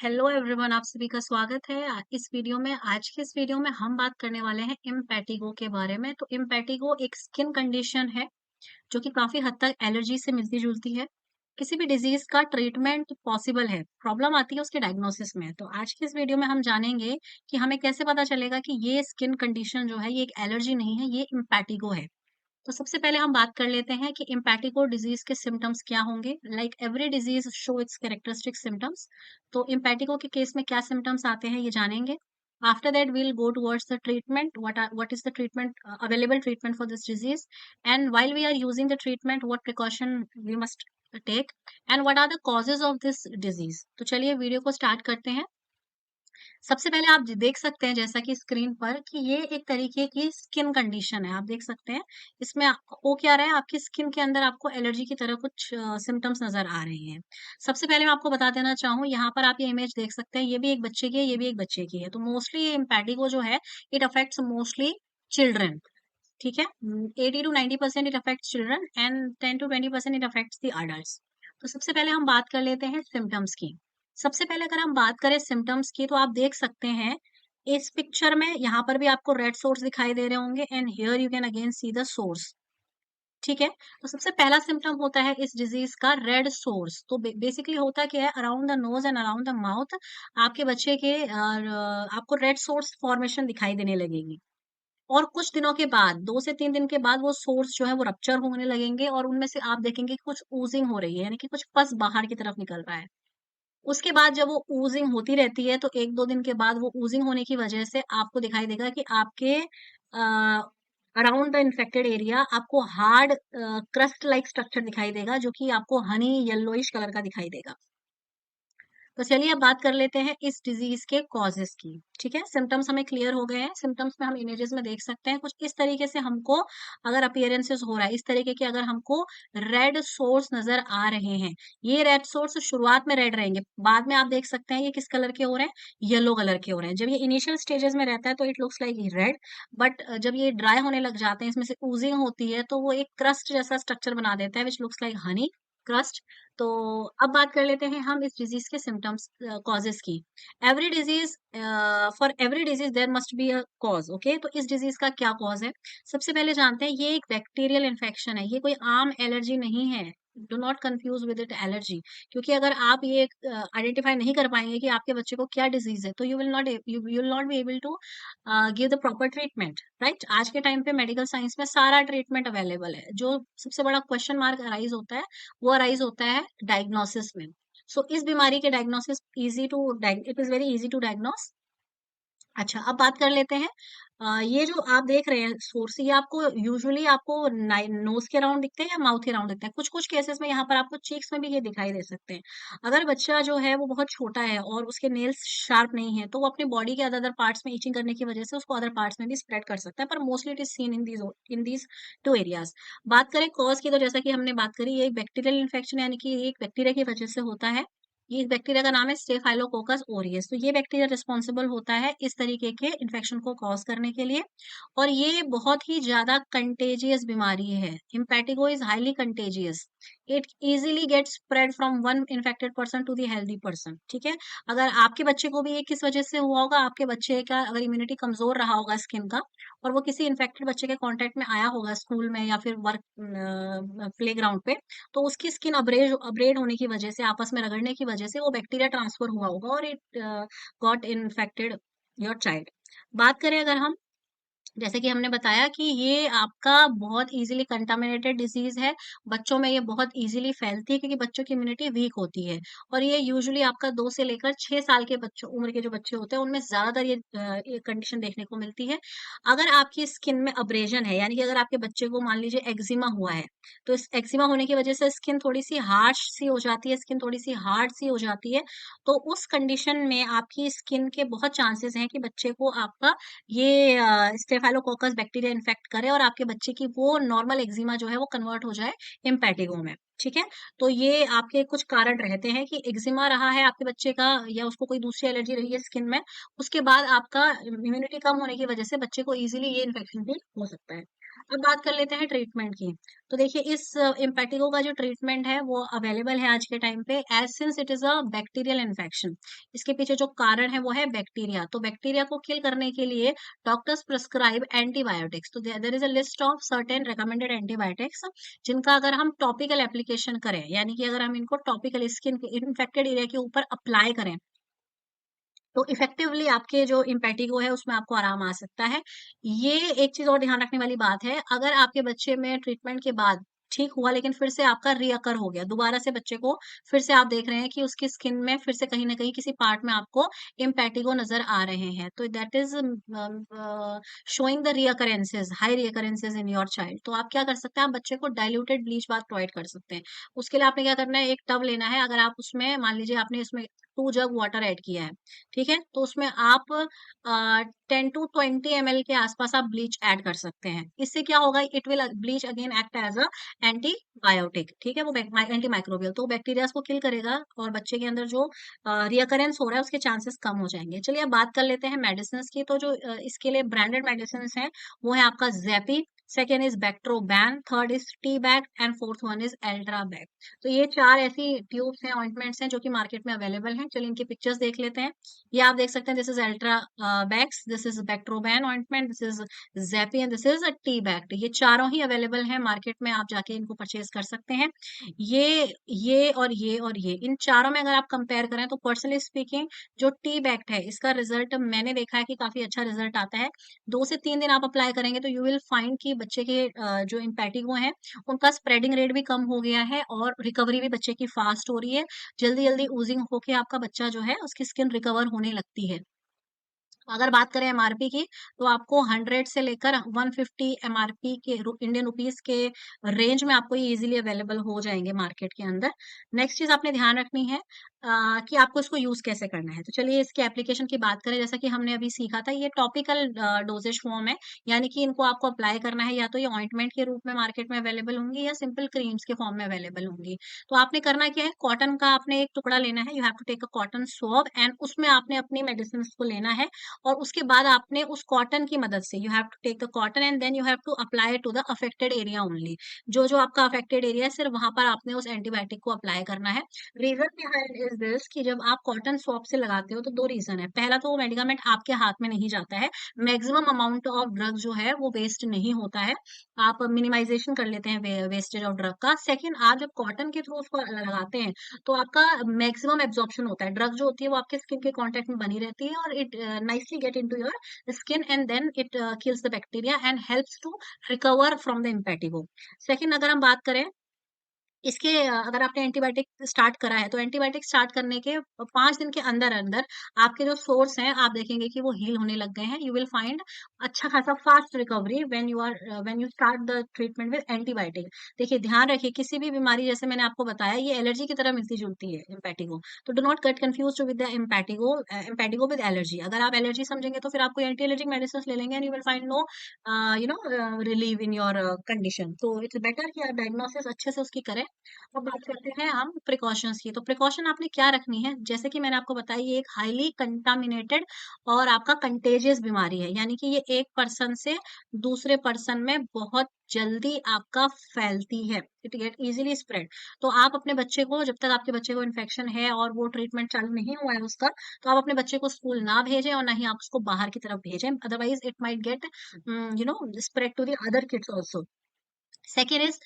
Hello everyone, आप सभी का स्वागत है। आज के इस वीडियो में हम बात करने वाले हैं इम्पेटिगो के बारे में। तो इम्पेटिगो एक स्किन कंडीशन है जो कि काफी हद तक एलर्जी से मिलती जुलती है। किसी भी डिजीज का ट्रीटमेंट पॉसिबल है, प्रॉब्लम आती है उसके डायग्नोसिस में। तो आज के इस वीडियो में हम जानेंगे कि हमें कैसे पता चलेगा कि ये स्किन कंडीशन जो है ये एक एलर्जी नहीं है, ये इम्पेटिगो है। तो सबसे पहले हम बात कर लेते हैं कि इम्पैटिको डिजीज के सिम्टम्स क्या होंगे। Like every disease show it's characteristic symptoms. तो इम्पैटिको के केस में क्या सिम्टम्स आते हैं ये जानेंगे। After that we'll go towards the treatment, what is the treatment, available treatment for this disease, and while we are using the treatment what precaution we must take, and what are the causes of this disease. तो चलिए video को start करते हैं। सबसे पहले आप देख सकते हैं जैसा कि स्क्रीन पर कि ये एक तरीके की स्किन कंडीशन है। आप देख सकते हैं इसमें हो क्या रहा है, आपकी स्किन के अंदर आपको एलर्जी की तरह कुछ सिम्टम्स नजर आ रहे हैं। सबसे पहले मैं आपको बता देना चाहूँ, यहाँ पर आप ये इमेज देख सकते हैं, ये भी एक बच्चे की है, ये भी एक बच्चे की है। तो मोस्टली ये इम्पैटिगो जो है इट अफेक्ट्स मोस्टली चिल्ड्रन। ठीक है, 80 to 90% it affects children and 10 to 20% it affects the adult. तो सबसे पहले हम बात कर लेते हैं सिम्टम्स की। सबसे पहले अगर हम बात करें सिम्टम्स की, तो आप देख सकते हैं इस पिक्चर में, यहाँ पर भी आपको रेड सोर्स दिखाई दे रहे होंगे and here you can again see the source. ठीक है, तो सबसे पहला सिम्टम होता है इस डिजीज का रेड सोर्स। तो बेसिकली होता क्या है, around the nose and around the mouth आपके बच्चे के आपको रेड सोर्स फॉर्मेशन दिखाई देने लगेगी। और कुछ दिनों के बाद, 2 से 3 दिन के बाद वो सोर्स जो है वो रप्चर होने लगेंगे और उनमें से आप देखेंगे कि कुछ ooज़िंग हो रही है, यानी कि कुछ पस बाहर की तरफ निकल रहा है। उसके बाद जब वो ooज़िंग होती रहती है, तो 1-2 दिन के बाद वो ooज़िंग होने की वजह से आपको दिखाई देगा कि आपके अराउंड द इन्फेक्टेड एरिया आपको हार्ड क्रस्ट लाइक स्ट्रक्चर दिखाई देगा, जो कि आपको हनी येलोइश कलर का दिखाई देगा। तो चलिए अब बात कर लेते हैं इस डिजीज के कॉजेस की। ठीक है, सिम्टम्स हमें क्लियर हो गए हैं। सिम्टम्स में हम इमेजेस में देख सकते हैं कुछ इस तरीके से हमको अगर अपीयरेंसेस हो रहा है, इस तरीके के अगर हमको रेड सोर्स नजर आ रहे हैं। ये रेड सोर्स शुरुआत में रेड रहेंगे, बाद में आप देख सकते हैं ये किस कलर के हो रहे हैं, येलो कलर के हो रहे हैं। जब ये इनिशियल स्टेजेस में रहता है तो it looks like red, but जब ये ड्राई होने लग जाते हैं, इसमें से ooज़िंग होती है, तो वो एक क्रस्ट जैसा स्ट्रक्चर बना देता है which looks like Honey crust. तो अब बात कर लेते हैं हम इस डिजीज के सिम्टम्स, कॉजेस की। Every disease, for every disease there must be a cause. Okay, तो इस डिजीज का क्या कॉज है, सबसे पहले जानते हैं। ये एक बैक्टीरियल इन्फेक्शन है, ये कोई आम एलर्जी नहीं है। Do not confuse with it allergy, क्योंकि अगर आप ये आइडेंटिफाई नहीं कर पाएंगे कि आपके बच्चे को क्या डिजीज है, तो you will not be able to give the proper treatment, right. आज के टाइम पे मेडिकल साइंस में सारा ट्रीटमेंट अवेलेबल है। जो सबसे बड़ा क्वेश्चन मार्क अराइज होता है, वो अराइज होता है डायग्नोसिस में। सो इस बीमारी के diagnosis it is very easy to diagnose. अच्छा, अब बात कर लेते हैं। ये जो आप देख रहे हैं सोर्स, ये आपको यूजुअली आपको नोज के अराउंड दिखते हैं या माउथ के अराउंड दिखते हैं। कुछ कुछ केसेस में यहाँ पर आपको चीक्स में भी ये दिखाई दे सकते हैं। अगर बच्चा जो है वो बहुत छोटा है और उसके नेल्स शार्प नहीं है, तो वो अपने बॉडी के अदर अदर पार्ट्स में ईचिंग करने की वजह से उसको अदर पार्ट्स में भी स्प्रेड कर सकता है, पर mostly it is seen in these two areas. बात करें कॉज की, तो जैसा कि हमने बात करी, ये एक बैक्टीरियल इन्फेक्शन, यानी कि ये एक बैक्टीरिया की वजह से होता है। ये बैक्टीरिया का नाम है स्टेफाइलोकोकस ओरियस। तो ये बैक्टीरिया रिस्पॉन्सिबल होता है इस तरीके के इन्फेक्शन को कॉज करने के लिए। और ये बहुत ही ज्यादा कंटेजियस बीमारी है। Impetigo is highly contagious. It easily get spread from one infected person to the healthy person. ठीक है, अगर आपके बच्चे को भी ये किस वजह से हुआ होगा, आपके बच्चे का अगर इम्यूनिटी कमजोर रहा होगा स्किन का, और वो किसी इन्फेक्टेड बच्चे के कांटेक्ट में आया होगा स्कूल में या फिर वर्क प्ले ग्राउंड पे, तो उसकी स्किन अब्रेड होने की वजह से, आपस में रगड़ने की वजह से वो बैक्टीरिया ट्रांसफर हुआ होगा और it got infected your child. बात करें अगर हम, जैसे कि हमने बताया कि ये आपका बहुत इजीली कंटामिनेटेड डिजीज है। बच्चों में ये बहुत इजीली फैलती है क्योंकि बच्चों की इम्यूनिटी वीक होती है। और ये यूजुअली आपका 2 से लेकर 6 साल के बच्चों उम्र के जो बच्चे होते हैं, उनमें ज्यादातर ये कंडीशन देखने को मिलती है। अगर आपकी स्किन में अब्रेजन है, यानी कि अगर आपके बच्चे को मान लीजिए एक्जिमा हुआ है, तो इस एक्जिमा होने की वजह से स्किन थोड़ी सी हार्श सी हो जाती है, स्किन थोड़ी सी हार्ड सी हो जाती है। तो उस कंडीशन में आपकी स्किन के बहुत चांसेस हैं कि बच्चे को आपका ये स्टेफाइलोकोकस बैक्टीरिया इन्फेक्ट करे और आपके बच्चे की वो नॉर्मल एक्जिमा जो है वो कन्वर्ट हो जाए इम्पेटिगो में। ठीक है, तो ये आपके कुछ कारण रहते हैं कि एक्जिमा रहा है आपके बच्चे का या उसको कोई दूसरी एलर्जी रही है स्किन में, उसके बाद आपका इम्यूनिटी कम होने की वजह से बच्चे को इजीली ये इन्फेक्शन भी हो सकता है। अब बात कर लेते हैं ट्रीटमेंट की। तो देखिए इस इम्पेटिगो का जो ट्रीटमेंट है वो अवेलेबल है आज के टाइम पे, as since it is a bacterial infection. इसके पीछे जो कारण है वो है बैक्टीरिया। तो बैक्टीरिया को किल करने के लिए डॉक्टर्स प्रिस्क्राइब एंटीबायोटिक्स। तो there is a list of certain recommended antibiotics जिनका अगर हम टॉपिकल एप्लीकेशन करें, यानी कि अगर हम इनको टॉपिकल स्किन के इन्फेक्टेड एरिया के ऊपर अप्लाई करें, तो इफेक्टिवली आपके जो इम्पेटिगो है उसमें आपको आराम आ सकता है। ये एक चीज़ और ध्यान रखने वाली बात है, अगर आपके बच्चे में ट्रीटमेंट के बाद ठीक हुआ लेकिन फिर से आपका रीअकर हो गया, दोबारा से बच्चे को फिर से आप देख रहे हैं कि उसकी स्किन में फिर से कहीं न कहीं किसी पार्ट में आपको इम्पेटिगो नज़र आ रहे हैं, तो that is showing the recurrences, high recurrences in your child. तो आप क्या कर सकते हैं, आप बच्चे को डाइल्यूटेड ब्लीच बाथ प्रोवाइड कर सकते हैं। उसके लिए आपने क्या करना है, एक टब लेना है, अगर आप उसमें मान लीजिए आपने इसमें 2 जग वाटर ऐड किया है, ठीक है? तो उसमें आप 10 टू 20 एमएल के आसपास आप ब्लीच ऐड कर सकते हैं। इससे क्या होगा, it will bleach again act as a antibiotic, ठीक है? वो एंटी माइक्रोबियल, तो बैक्टीरियाज़ को किल करेगा और बच्चे के अंदर जो रिअकरेंस हो रहा है उसके चांसेस कम हो जाएँगे। चलिए अब बात कर लेते हैं मेडिसिन्स की। तो जो इसके लिए ब्रांडेड मेडिसिन्स हैं वो है आपका Zepi, second is Bactroban, third is T-Bact and fourth one is Ultraback. तो ये 4 ऐसी ट्यूब्स हैं, ऑइंटमेंट्स हैं जो कि मार्केट में अवेलेबल हैं। चलिए इनकी पिक्चर्स देख लेते हैं। ये आप देख सकते हैं, this is Ultrabacks, this is Bactroban ointment, this is Zepi and this is T-Bact. ये चारों ही अवेलेबल हैं मार्केट में, आप जाके इनको परचेज़ कर सकते हैं। ये इन चारों में अगर आप कंपेयर करें तो पर्सनली स्पीकिंग जो टी-बैक्ट है इसका रिज़ल्ट मैंने देखा है कि काफ़ी अच्छा रिज़ल्ट आता है। 2 से 3 दिन आप अप्लाई करेंगे तो यू विल फाइंड कि बच्चे के जो इम्पेटिगो हैं उनका स्प्रेडिंग रेट भी कम हो गया है और रिकवरी भी बच्चे की फास्ट हो रही है। जल्दी-जल्दी ओज़िंग होके आपका बच्चा जो है उसकी स्किन रिकवर होने लगती है। अगर बात करें एमआरपी की, तो आपको 100 से लेकर 150 एमआरपी के इंडियन रुपीस के रेंज में आपको ये इजीली अवेलेबल हो जाएंगे मार्केट के अंदर। नेक्स्ट चीज आपने ध्यान रखनी है कि आपको इसको यूज कैसे करना है। तो चलिए इसके एप्लीकेशन की बात करें। जैसा कि हमने अभी सीखा था, ये टॉपिकल डोजेज फॉर्म है, यानी कि इनको आपको अप्लाई करना है, या तो ये ऑइंटमेंट के रूप में मार्केट में अवेलेबल होंगी या सिंपल क्रीम्स के फॉर्म में अवेलेबल होंगी। तो आपने करना क्या है, कॉटन का आपने एक टुकड़ा लेना है, you have to take a cotton swab and उसमें आपने अपनी मेडिसिन को लेना है और उसके बाद आपने उस कॉटन की मदद से you have to take the cotton and then you have to apply to the affected area only. जो जो आपका अफेक्टेड एरिया है सिर्फ वहां पर आपने उस एंटीबायोटिक को अप्लाई करना है। रीजन बिहाइंड इज दिस कि जब आप कॉटन स्वॉब से लगाते हो तो दो रीजन है। पहला तो वो मेडिकामेंट आपके हाथ में नहीं जाता है, मैक्सिमम अमाउंट ऑफ ड्रग जो है वो वेस्ट नहीं होता है, आप मिनिमाइजेशन कर लेते हैं वेस्टेज ऑफ ड्रग का। सेकंड, आप जब कॉटन के थ्रू उसको लगाते हैं तो आपका मैक्सिमम एब्जॉर्प्शन होता है, ड्रग जो होती है वो आपके स्किन के कांटेक्ट में बनी रहती है और it nicely get into your skin and then it kills the bacteria and helps to recover from the impetigo. Second, अगर हम बात करें इसके अगर आपने एंटीबायोटिक स्टार्ट करा है तो एंटीबायोटिक स्टार्ट करने के 5 दिन के अंदर-अंदर आपके जो सोर्स हैं आप देखेंगे कि वो हील होने लग गए हैं। यू विल फाइंड अच्छा खासा fast recovery when you start the treatment with antibiotic. देखिए ध्यान रखिए, किसी भी बीमारी जैसे मैंने आपको बताया ये एलर्जी की तरह मिलती-जुलती है इम्पेटिगो। तो do not gate confused with the impetigo with allergy. अगर आप एलर्जी समझेंगे तो फिर आप कोई एंटी एलर्जिक मेडिसिन्स ले लेंगे and you will find no relief in your condition. तो इट्स बेटर कि आप डायग्नोसिस अच्छे से उसकी करें। अब बात करते हैं हम प्रिकॉशंस की। तो प्रिकॉशन आपने क्या रखनी है, जैसे कि मैंने आपको बताया ये एक हाईली कंटामिनेटेड और आपका कंटेजियस बीमारी है, यानी कि ये एक पर्सन से दूसरे पर्सन में बहुत जल्दी आपका फैलती है, इट गेट इजीली स्प्रेड। तो आप अपने बच्चे को, जब तक आपके बच्चे को इन्फेक्शन है और वो ट्रीटमेंट चालू नहीं हुआ है उसका, तो आप अपने बच्चे को स्कूल ना भेजें और ना ही आप उसको बाहर की तरफ भेजें, otherwise it might get spread to the other kids also. Second is,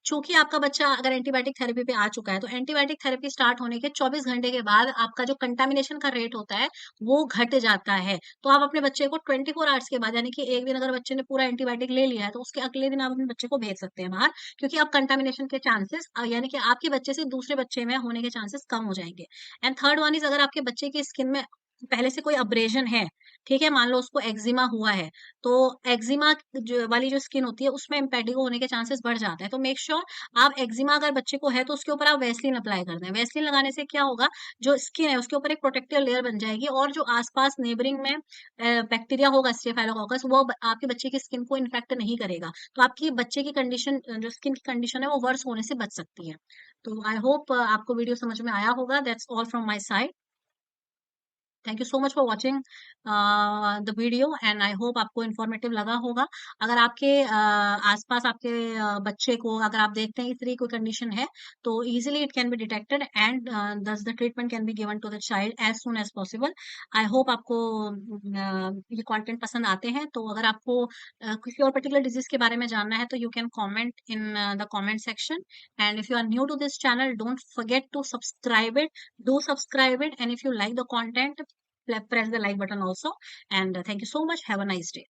चूंकि आपका बच्चा अगर एंटीबायोटिक थेरेपी पे आ चुका है तो एंटीबायोटिक थेरेपी स्टार्ट होने के 24 घंटे के बाद आपका जो कंटामिनेशन का रेट होता है वो घट जाता है। तो आप अपने बच्चे को 24 आवर्स के बाद, यानी कि एक दिन अगर बच्चे ने पूरा एंटीबायोटिक ले लिया है तो उसके अगले दिन आप अपने बच्चे को भेज सकते हैं बाहर, क्योंकि अब कंटामिनेशन के चांसेस, यानी कि आपके बच्चे से दूसरे बच्चे में होने के चांसेस कम हो जाएंगे। एंड थर्ड वन इज, अगर आपके बच्चे की स्किन में पहले से कोई अब्रेजन है, ठीक है, मान लो उसको एक्जिमा हुआ है, तो एक्जिमा जो वाली जो स्किन होती है उसमें इम्पेटिगो होने के चांसेस बढ़ जाते हैं। तो मेक श्योर आप एक्जिमा अगर बच्चे को है तो उसके ऊपर आप वैसलीन अप्लाई कर दें। वैसलीन लगाने से क्या होगा, जो स्किन है उसके ऊपर एक प्रोटेक्टिव लेयर बन जाएगी और जो आसपास नेबरिंग में बैक्टीरिया होगा स्टेफाइलोकोकस, वो आपके बच्चे की स्किन को इन्फेक्ट नहीं करेगा। तो आपकी बच्चे की कंडीशन, जो स्किन की कंडीशन है वो वर्स होने से बच सकती है। तो आई होप आपको वीडियो समझ में आया होगा। That's all from my side. Thank you so much for watching the video and I hope आपको इन्फॉर्मेटिव लगा होगा। अगर आपके आसपास आपके बच्चे को अगर आप देखते हैं इस तरह की कोई कंडीशन है तो easily it can be detected and thus the treatment can be given to the child as soon as possible. I hope आपको ये कंटेंट पसंद आते हैं। तो अगर आपको किसी और पर्टिकुलर डिजीज के बारे में जानना है तो you can comment in the comment section. And if you are new to this channel don't forget to subscribe it. Do subscribe it, and if you like the content, press the like button also. And thank you so much. Have a nice day.